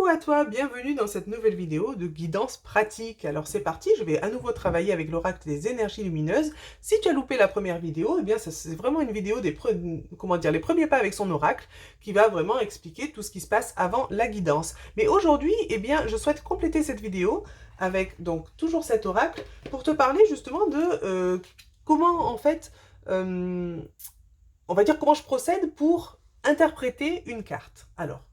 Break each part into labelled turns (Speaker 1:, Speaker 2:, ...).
Speaker 1: Coucou à toi, bienvenue dans cette nouvelle vidéo de guidance pratique. Alors c'est parti, je vais à nouveau travailler avec l'oracle des énergies lumineuses. Si tu as loupé la première vidéo, eh bien c'est vraiment une vidéo des les premiers pas avec son oracle qui va vraiment expliquer tout ce qui se passe avant la guidance. Mais aujourd'hui, eh bien, je souhaite compléter cette vidéo avec donc toujours cet oracle pour te parler justement de comment en fait, on va dire comment je procède pour interpréter une carte. Alors,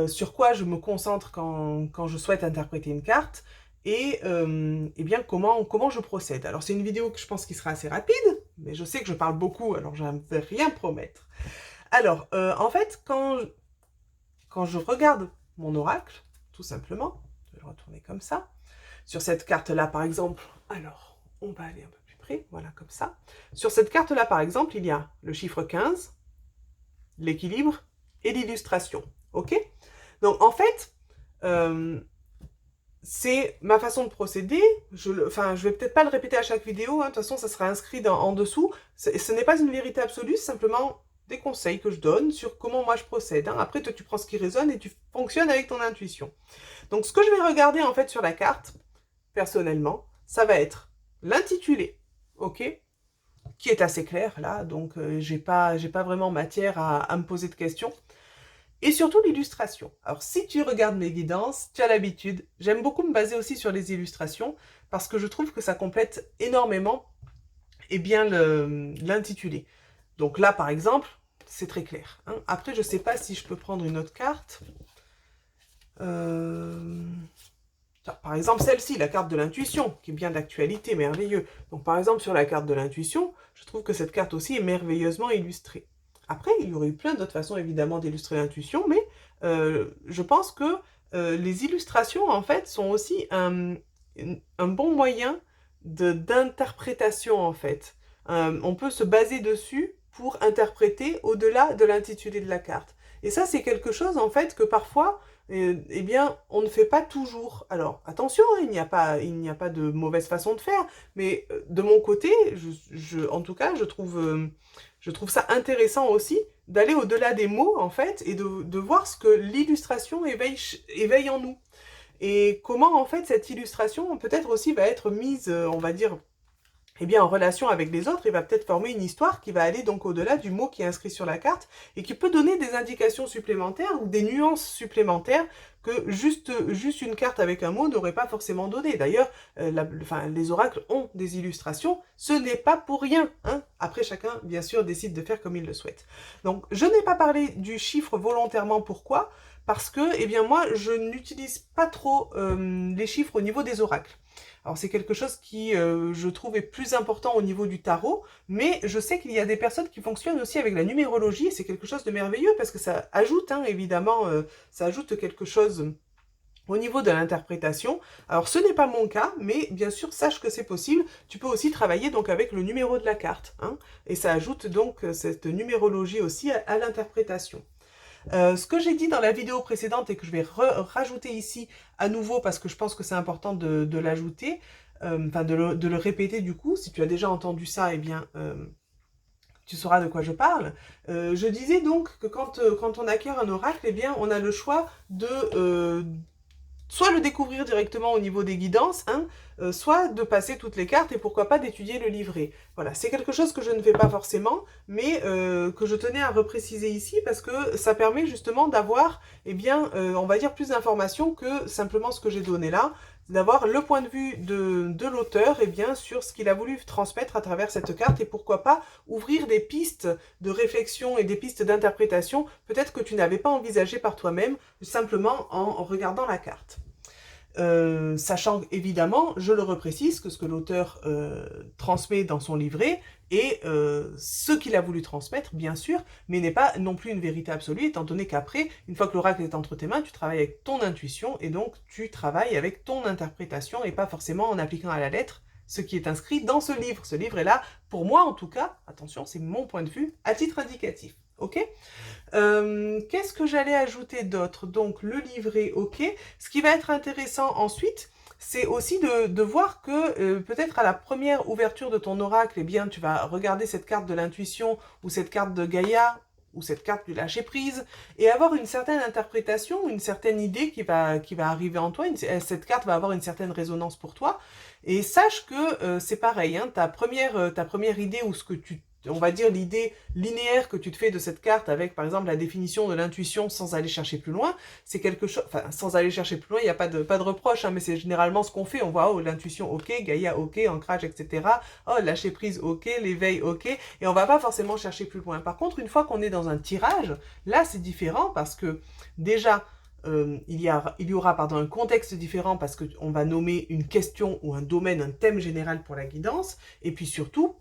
Speaker 1: sur quoi je me concentre quand je souhaite interpréter une carte et eh bien comment je procède. Alors c'est une vidéo que je pense qui sera assez rapide, mais je sais que je parle beaucoup, alors je ne vais rien promettre. Alors, en fait, quand je regarde mon oracle, tout simplement, je vais le retourner comme ça, sur cette carte-là par exemple, alors on va aller un peu plus près, voilà comme ça. Sur cette carte-là par exemple, il y a le chiffre 15, l'équilibre et l'illustration, ok? Donc en fait, c'est ma façon de procéder. Je vais peut-être pas le répéter à chaque vidéo, hein, de toute façon ça sera inscrit en dessous. Ce n'est pas une vérité absolue, c'est simplement des conseils que je donne sur comment moi je procède. Hein. Après, toi tu prends ce qui résonne et tu fonctionnes avec ton intuition. Donc ce que je vais regarder en fait sur la carte, personnellement, ça va être l'intitulé, ok, qui est assez clair là, donc j'ai pas vraiment matière à me poser de questions. Et surtout l'illustration. Alors si tu regardes mes guidances, tu as l'habitude, j'aime beaucoup me baser aussi sur les illustrations parce que je trouve que ça complète énormément bien l'intitulé. Donc là par exemple, c'est très clair. Hein. Après je ne sais pas si je peux prendre une autre carte. Par exemple celle-ci, la carte de l'intuition, qui est bien d'actualité, merveilleux. Donc par exemple sur la carte de l'intuition, je trouve que cette carte aussi est merveilleusement illustrée. Après, il y aurait eu plein d'autres façons évidemment d'illustrer l'intuition, mais je pense que les illustrations en fait sont aussi un bon moyen d'interprétation en fait. On peut se baser dessus pour interpréter au-delà de l'intitulé de la carte. Et ça, c'est quelque chose en fait que parfois, eh bien, on ne fait pas toujours. Alors, attention, hein, il n'y a pas de mauvaise façon de faire, mais de mon côté, en tout cas, je trouve ça intéressant aussi d'aller au-delà des mots, en fait, et de voir ce que l'illustration éveille en nous. Et comment, en fait, cette illustration, peut-être aussi, va être mise, on va dire, eh bien, en relation avec les autres, il va peut-être former une histoire qui va aller donc au-delà du mot qui est inscrit sur la carte et qui peut donner des indications supplémentaires ou des nuances supplémentaires que juste une carte avec un mot n'aurait pas forcément donné. D'ailleurs, les oracles ont des illustrations, ce n'est pas pour rien. Hein. Après, chacun, bien sûr, décide de faire comme il le souhaite. Donc, je n'ai pas parlé du chiffre volontairement. Pourquoi ? Parce que, eh bien, moi, je n'utilise pas trop les chiffres au niveau des oracles. Alors c'est quelque chose qui, je trouve, est plus important au niveau du tarot, mais je sais qu'il y a des personnes qui fonctionnent aussi avec la numérologie, et c'est quelque chose de merveilleux parce que ça ajoute, hein, évidemment, ça ajoute quelque chose au niveau de l'interprétation. Alors ce n'est pas mon cas, mais bien sûr, sache que c'est possible. Tu peux aussi travailler donc avec le numéro de la carte, hein, et ça ajoute donc cette numérologie aussi à l'interprétation. Ce que j'ai dit dans la vidéo précédente et que je vais rajouter ici à nouveau parce que je pense que c'est important de l'ajouter, de le répéter du coup, si tu as déjà entendu ça, eh bien, tu sauras de quoi je parle. Je disais donc que quand on acquiert un oracle, eh bien, on a le choix de soit le découvrir directement au niveau des guidances, hein, soit de passer toutes les cartes et pourquoi pas d'étudier le livret. Voilà, c'est quelque chose que je ne fais pas forcément, mais que je tenais à repréciser ici parce que ça permet justement d'avoir, eh bien, on va dire plus d'informations que simplement ce que j'ai donné là, d'avoir le point de vue de l'auteur, eh bien, sur ce qu'il a voulu transmettre à travers cette carte et pourquoi pas ouvrir des pistes de réflexion et des pistes d'interprétation, peut-être que tu n'avais pas envisagé par toi-même, simplement en regardant la carte. Sachant évidemment, je le reprécise, que ce que l'auteur transmet dans son livret est ce qu'il a voulu transmettre, bien sûr, mais n'est pas non plus une vérité absolue, étant donné qu'après, une fois que l'oracle est entre tes mains, tu travailles avec ton intuition, et donc tu travailles avec ton interprétation, et pas forcément en appliquant à la lettre ce qui est inscrit dans ce livre. Ce livre est là, pour moi en tout cas, attention, c'est mon point de vue, à titre indicatif. Ok ? Qu'est-ce que j'allais ajouter d'autre? Donc le livret, ok. Ce qui va être intéressant ensuite, c'est aussi de voir que peut-être à la première ouverture de ton oracle, eh bien tu vas regarder cette carte de l'intuition ou cette carte de Gaïa, ou cette carte du lâcher prise, et avoir une certaine interprétation, une certaine idée qui va arriver en toi, cette carte va avoir une certaine résonance pour toi, et sache que c'est pareil, hein, ta première idée ou on va dire l'idée linéaire que tu te fais de cette carte avec par exemple la définition de l'intuition sans aller chercher plus loin, c'est quelque chose, enfin sans aller chercher plus loin, il n'y a pas de reproche, hein, mais c'est généralement ce qu'on fait, on voit oh l'intuition ok, Gaïa ok, ancrage etc, oh lâcher prise ok, l'éveil ok, et on va pas forcément chercher plus loin. Par contre une fois qu'on est dans un tirage, là c'est différent parce que déjà il y aura pardon, un contexte différent parce qu'on va nommer une question ou un domaine, un thème général pour la guidance, et puis surtout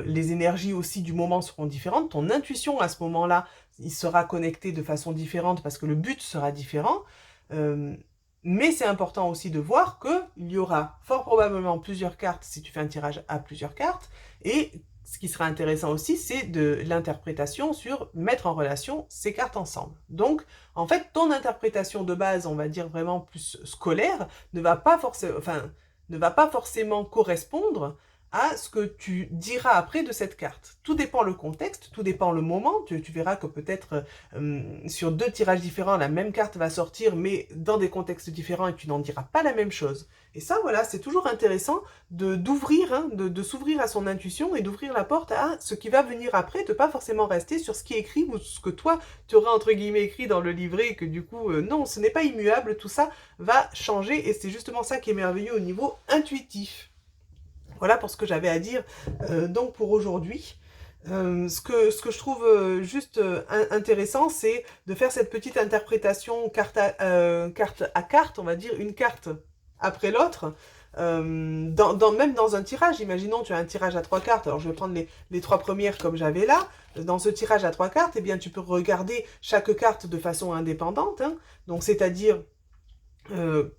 Speaker 1: les énergies aussi du moment seront différentes, ton intuition à ce moment-là, il sera connecté de façon différente parce que le but sera différent, mais c'est important aussi de voir qu'il y aura fort probablement plusieurs cartes si tu fais un tirage à plusieurs cartes, et ce qui sera intéressant aussi, c'est de l'interprétation sur mettre en relation ces cartes ensemble. Donc, en fait, ton interprétation de base, on va dire vraiment plus scolaire, ne va pas forcément correspondre à ce que tu diras après de cette carte. Tout dépend le contexte, tout dépend le moment. Tu verras que peut-être sur 2 tirages différents, la même carte va sortir, mais dans des contextes différents et tu n'en diras pas la même chose. Et ça, voilà, c'est toujours intéressant d'ouvrir, hein, de s'ouvrir à son intuition et d'ouvrir la porte à ce qui va venir après, de pas forcément rester sur ce qui est écrit ou ce que toi, tu auras entre guillemets écrit dans le livret et que du coup, non, ce n'est pas immuable, tout ça va changer et c'est justement ça qui est merveilleux au niveau intuitif. Voilà pour ce que j'avais à dire donc pour aujourd'hui. Ce que je trouve juste intéressant, c'est de faire cette petite interprétation carte à carte, on va dire, une carte après l'autre. Même dans un tirage, imaginons tu as un tirage à 3 cartes, alors je vais prendre les 3 premières comme j'avais là. Dans ce tirage à 3 cartes, eh bien, tu peux regarder chaque carte de façon indépendante, hein. Donc c'est-à-dire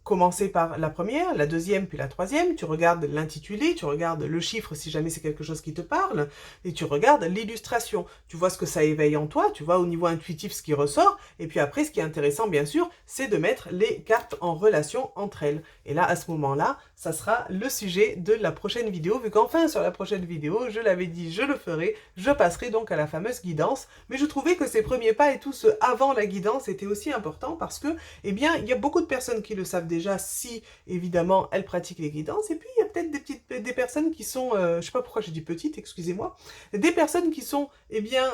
Speaker 1: commencer par la première, la deuxième, puis la troisième, tu regardes l'intitulé, tu regardes le chiffre si jamais c'est quelque chose qui te parle, et tu regardes l'illustration. Tu vois ce que ça éveille en toi, tu vois au niveau intuitif ce qui ressort, et puis après ce qui est intéressant bien sûr, c'est de mettre les cartes en relation entre elles. Et là, à ce moment-là, ça sera le sujet de la prochaine vidéo, vu qu'enfin sur la prochaine vidéo, je l'avais dit, je le ferai, je passerai donc à la fameuse guidance, mais je trouvais que ces premiers pas et tout ce avant la guidance était aussi important parce que, eh bien, il y a beaucoup de personnes qui le savent déjà si, évidemment, elles pratiquent les guidances. Et puis, il y a peut-être des personnes qui sont, je sais pas pourquoi j'ai dit petites, excusez-moi, des personnes qui sont, eh bien,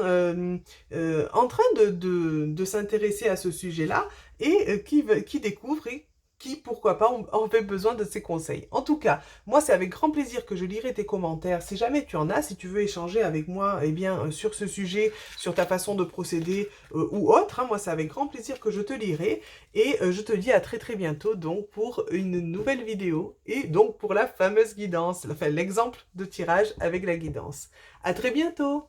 Speaker 1: en train de s'intéresser à ce sujet-là et qui découvrent et qui, pourquoi pas, ont fait besoin de ces conseils. En tout cas, moi, c'est avec grand plaisir que je lirai tes commentaires. Si jamais tu en as, si tu veux échanger avec moi, eh bien, sur ce sujet, sur ta façon de procéder ou autre, hein, moi, c'est avec grand plaisir que je te lirai. Et je te dis à très très bientôt, donc, pour une nouvelle vidéo et donc pour la fameuse guidance, enfin, l'exemple de tirage avec la guidance. À très bientôt!